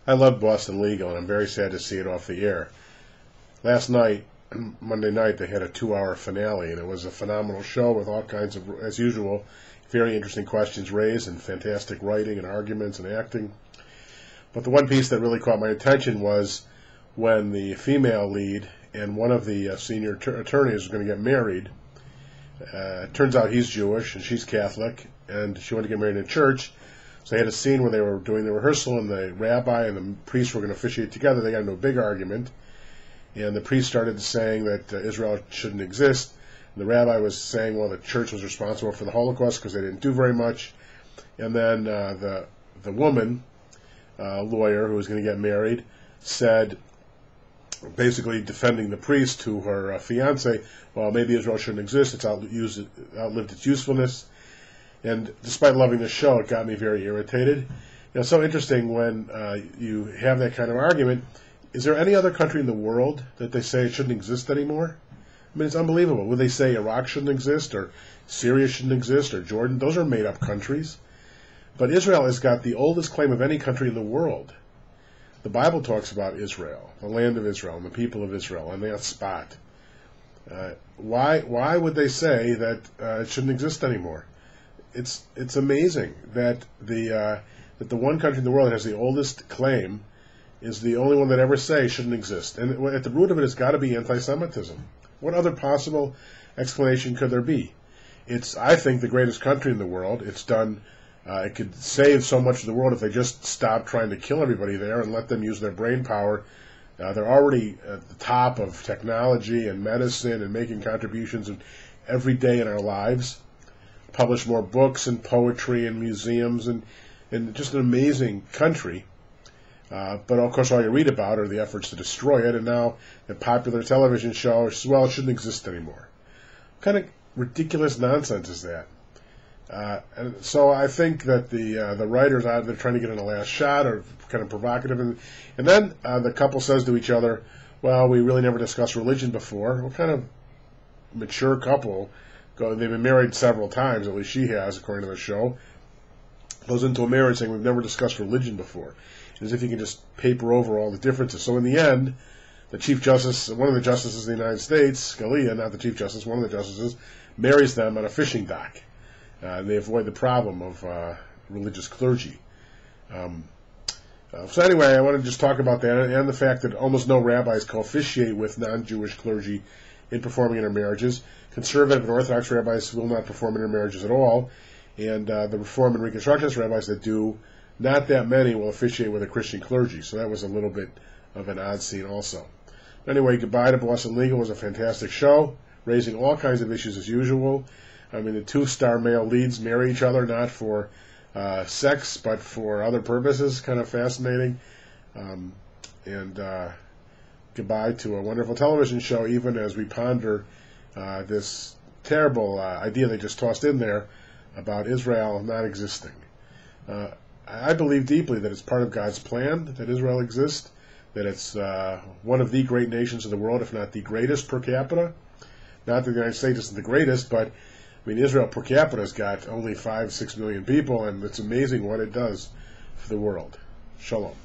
I love Boston Legal, and I'm very sad to see it off the air. Last night, Monday night, they had a 2-hour finale, and it was a phenomenal show with all kinds of, as usual, very interesting questions raised and fantastic writing and arguments and acting. But the one piece that really caught my attention was when the female lead and one of the senior attorneys was going to get married. It turns out he's Jewish and she's Catholic, and she wanted to get married in church. So they had a scene where they were doing the rehearsal, and the rabbi and the priest were going to officiate together. They got into a big argument, and the priest started saying that Israel shouldn't exist. And the rabbi was saying, well, the church was responsible for the Holocaust because they didn't do very much. And then the woman, lawyer who was going to get married, said, basically defending the priest to her fiance, well, maybe Israel shouldn't exist. It's outlived its usefulness. And despite loving the show, it got me very irritated. It's so interesting when you have that kind of argument. Is there any other country in the world that they say it shouldn't exist anymore? I mean, it's unbelievable. Would they say Iraq shouldn't exist, or Syria shouldn't exist, or Jordan? Those are made-up countries. But Israel has got the oldest claim of any country in the world. The Bible talks about Israel, the land of Israel, and the people of Israel, and that spot. Why would they say that it shouldn't exist anymore? It's amazing that the one country in the world that has the oldest claim is the only one that ever say shouldn't exist. And at the root of it has got to be anti-Semitism. What other possible explanation could there be? It's, I think, the greatest country in the world. It's done. It could save so much of the world if they just stopped trying to kill everybody there and let them use their brain power. They're already at the top of technology and medicine and making contributions every day in our lives. Publish more books and poetry and museums and just an amazing country. But of course all you read about are the efforts to destroy it, and now the popular television show says, well, it shouldn't exist anymore. What kind of ridiculous nonsense is that? And so I think that the writers out there trying to get in a last shot are kind of provocative, and then the couple says to each other, well, we really never discussed religion before. What kind of mature couple? They've been married several times, at least she has, according to the show. Goes into a marriage saying, we've never discussed religion before. As if you can just paper over all the differences. So in the end, the Chief Justice, one of the Justices of the United States, Scalia, not the Chief Justice, one of the Justices, marries them on a fishing dock. They avoid the problem of religious clergy. So anyway, I want to just talk about that, and the fact that almost no rabbis co-officiate with non-Jewish clergy in performing intermarriages. Conservative and Orthodox rabbis will not perform intermarriages at all, and the Reform and Reconstructionist rabbis that do, not that many will officiate with a Christian clergy. So that was a little bit of an odd scene also. Anyway, goodbye to Boston Legal. It was a fantastic show, raising all kinds of issues as usual. I mean, the two-star male leads marry each other, not for sex, but for other purposes. Kind of fascinating. Goodbye to a wonderful television show, even as we ponder this terrible idea they just tossed in there about Israel not existing. I believe deeply that it's part of God's plan that Israel exists, that it's one of the great nations of the world, if not the greatest per capita. Not that the United States isn't the greatest, but I mean, Israel per capita has got only 5-6 million people, and it's amazing what it does for the world. Shalom.